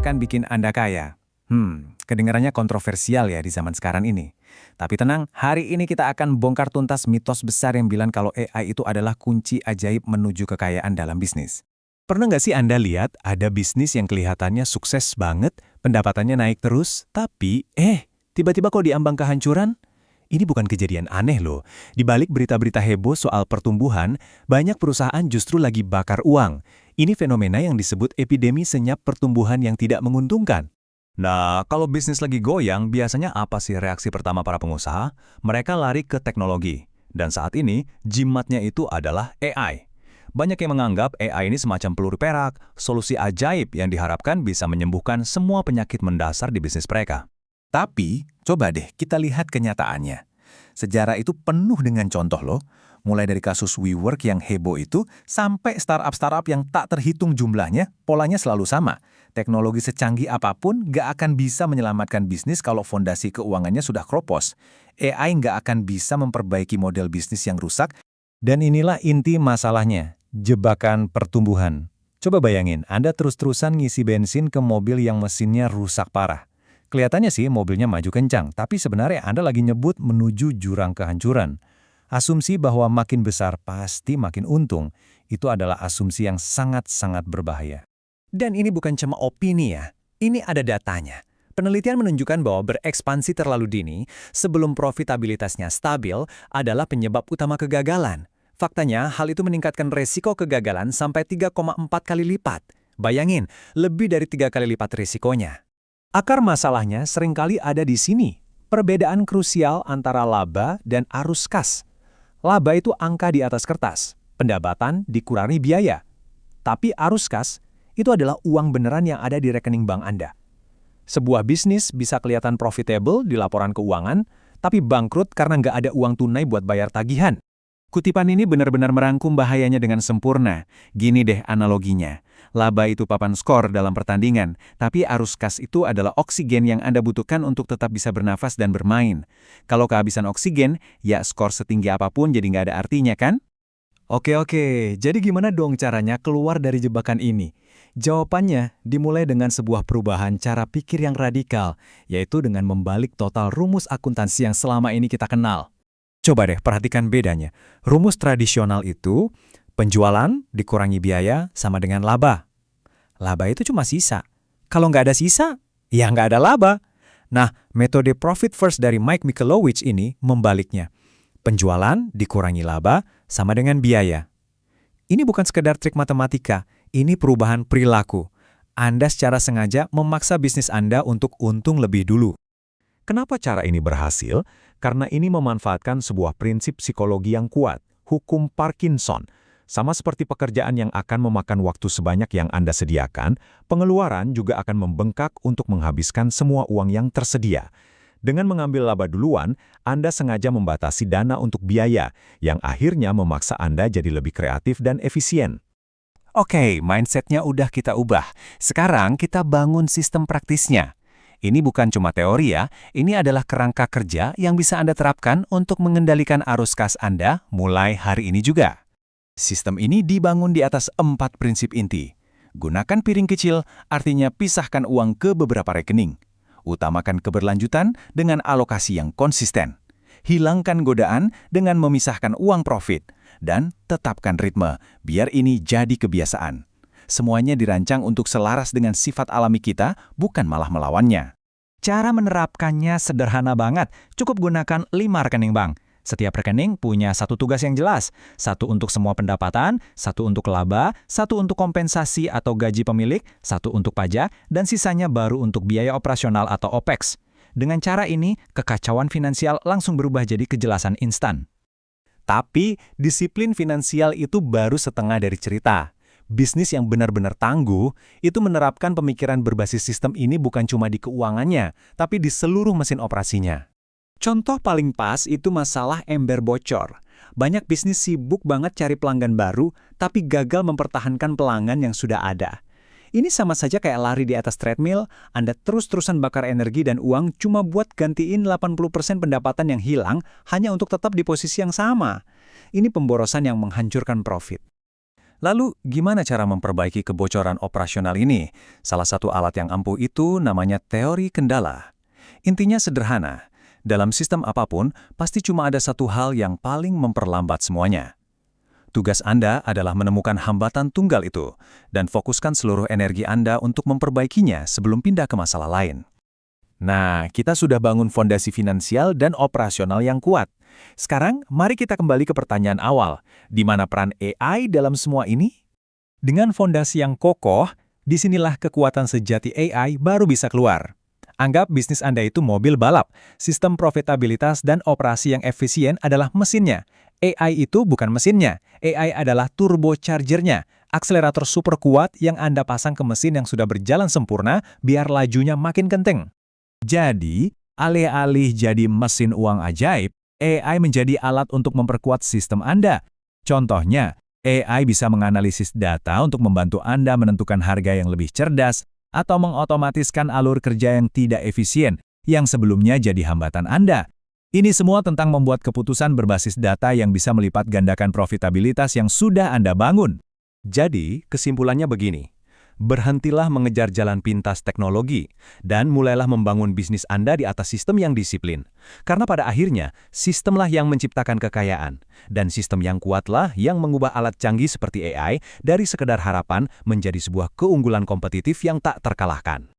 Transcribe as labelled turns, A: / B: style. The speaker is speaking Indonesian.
A: akan bikin Anda kaya. Kedengarannya kontroversial ya di zaman sekarang ini. Tapi tenang, hari ini kita akan bongkar tuntas mitos besar yang bilang kalau AI itu adalah kunci ajaib menuju kekayaan dalam bisnis. Pernah nggak sih Anda lihat ada bisnis yang kelihatannya sukses banget, pendapatannya naik terus, tapi tiba-tiba kok diambang kehancuran? Ini bukan kejadian aneh loh. Di balik berita-berita heboh soal pertumbuhan, banyak perusahaan justru lagi bakar uang. Ini fenomena yang disebut epidemi senyap pertumbuhan yang tidak menguntungkan. Nah, kalau bisnis lagi goyang, biasanya apa sih reaksi pertama para pengusaha? Mereka lari ke teknologi. Dan saat ini, jimatnya itu adalah AI. Banyak yang menganggap AI ini semacam peluru perak, solusi ajaib yang diharapkan bisa menyembuhkan semua penyakit mendasar di bisnis mereka.
B: Tapi, coba deh kita lihat kenyataannya. Sejarah itu penuh dengan contoh loh, mulai dari kasus WeWork yang heboh itu, sampai startup-startup yang tak terhitung jumlahnya, polanya selalu sama. Teknologi secanggih apapun gak akan bisa menyelamatkan bisnis kalau fondasi keuangannya sudah kropos. AI gak akan bisa memperbaiki model bisnis yang rusak.
A: Dan inilah inti masalahnya, jebakan pertumbuhan. Coba bayangin, Anda terus-terusan ngisi bensin ke mobil yang mesinnya rusak parah. Kelihatannya sih mobilnya maju kencang, tapi sebenarnya Anda lagi nyebut menuju jurang kehancuran. Asumsi bahwa makin besar pasti makin untung, itu adalah asumsi yang sangat-sangat berbahaya. Dan ini bukan cuma opini ya, ini ada datanya. Penelitian menunjukkan bahwa berekspansi terlalu dini sebelum profitabilitasnya stabil adalah penyebab utama kegagalan. Faktanya, hal itu meningkatkan resiko kegagalan sampai 3,4 kali lipat. Bayangin, lebih dari 3 kali lipat risikonya. Akar masalahnya seringkali ada di sini, perbedaan krusial antara laba dan arus kas. Laba itu angka di atas kertas, pendapatan dikurangi biaya. Tapi arus kas itu adalah uang beneran yang ada di rekening bank Anda. Sebuah bisnis bisa kelihatan profitable di laporan keuangan, tapi bangkrut karena nggak ada uang tunai buat bayar tagihan. Kutipan ini benar-benar merangkum bahayanya dengan sempurna. Gini deh analoginya. Laba itu papan skor dalam pertandingan, tapi arus kas itu adalah oksigen yang Anda butuhkan untuk tetap bisa bernafas dan bermain. Kalau kehabisan oksigen, ya skor setinggi apapun jadi nggak ada artinya kan? Oke, jadi gimana dong caranya keluar dari jebakan ini? Jawabannya dimulai dengan sebuah perubahan cara pikir yang radikal, yaitu dengan membalik total rumus akuntansi yang selama ini kita kenal. Coba deh perhatikan bedanya. Rumus tradisional itu, penjualan dikurangi biaya sama dengan laba. Laba itu cuma sisa. Kalau nggak ada sisa, ya nggak ada laba. Nah, metode profit first dari Mike Michalowicz ini membaliknya. Penjualan dikurangi laba sama dengan biaya. Ini bukan sekedar trik matematika, ini perubahan perilaku. Anda secara sengaja memaksa bisnis Anda untuk untung lebih dulu. Kenapa cara ini berhasil? Karena ini memanfaatkan sebuah prinsip psikologi yang kuat, hukum Parkinson. Sama seperti pekerjaan yang akan memakan waktu sebanyak yang Anda sediakan, pengeluaran juga akan membengkak untuk menghabiskan semua uang yang tersedia. Dengan mengambil laba duluan, Anda sengaja membatasi dana untuk biaya, yang akhirnya memaksa Anda jadi lebih kreatif dan efisien. Oke, mindsetnya udah kita ubah. Sekarang kita bangun sistem praktisnya. Ini bukan cuma teori ya, ini adalah kerangka kerja yang bisa Anda terapkan untuk mengendalikan arus kas Anda mulai hari ini juga. Sistem ini dibangun di atas 4 prinsip inti. Gunakan piring kecil, artinya pisahkan uang ke beberapa rekening. Utamakan keberlanjutan dengan alokasi yang konsisten. Hilangkan godaan dengan memisahkan uang profit. Dan tetapkan ritme, biar ini jadi kebiasaan. Semuanya dirancang untuk selaras dengan sifat alami kita, bukan malah melawannya. Cara menerapkannya sederhana banget, cukup gunakan 5 rekening bank. Setiap rekening punya satu tugas yang jelas, satu untuk semua pendapatan, satu untuk laba, satu untuk kompensasi atau gaji pemilik, satu untuk pajak, dan sisanya baru untuk biaya operasional atau OPEX. Dengan cara ini, kekacauan finansial langsung berubah jadi kejelasan instan. Tapi, disiplin finansial itu baru setengah dari cerita. Bisnis yang benar-benar tangguh, itu menerapkan pemikiran berbasis sistem ini bukan cuma di keuangannya, tapi di seluruh mesin operasinya. Contoh paling pas itu masalah ember bocor. Banyak bisnis sibuk banget cari pelanggan baru, tapi gagal mempertahankan pelanggan yang sudah ada. Ini sama saja kayak lari di atas treadmill, Anda terus-terusan bakar energi dan uang cuma buat gantiin 80% pendapatan yang hilang hanya untuk tetap di posisi yang sama. Ini pemborosan yang menghancurkan profit. Lalu, gimana cara memperbaiki kebocoran operasional ini? Salah satu alat yang ampuh itu namanya teori kendala. Intinya sederhana, dalam sistem apapun, pasti cuma ada satu hal yang paling memperlambat semuanya. Tugas Anda adalah menemukan hambatan tunggal itu, dan fokuskan seluruh energi Anda untuk memperbaikinya sebelum pindah ke masalah lain.
B: Nah, kita sudah bangun fondasi finansial dan operasional yang kuat. Sekarang, mari kita kembali ke pertanyaan awal. Di mana peran AI dalam semua ini?
C: Dengan fondasi yang kokoh, disinilah kekuatan sejati AI baru bisa keluar. Anggap bisnis Anda itu mobil balap. Sistem profitabilitas dan operasi yang efisien adalah mesinnya. AI itu bukan mesinnya. AI adalah turbochargernya, akselerator super kuat yang Anda pasang ke mesin yang sudah berjalan sempurna biar lajunya makin kenceng.
B: Jadi, alih-alih jadi mesin uang ajaib, AI menjadi alat untuk memperkuat sistem Anda. Contohnya, AI bisa menganalisis data untuk membantu Anda menentukan harga yang lebih cerdas atau mengotomatiskan alur kerja yang tidak efisien yang sebelumnya jadi hambatan Anda. Ini semua tentang membuat keputusan berbasis data yang bisa melipat gandakan profitabilitas yang sudah Anda bangun.
A: Jadi, kesimpulannya begini. Berhentilah mengejar jalan pintas teknologi, dan mulailah membangun bisnis Anda di atas sistem yang disiplin. Karena pada akhirnya, sistemlah yang menciptakan kekayaan, dan sistem yang kuatlah yang mengubah alat canggih seperti AI dari sekedar harapan menjadi sebuah keunggulan kompetitif yang tak terkalahkan.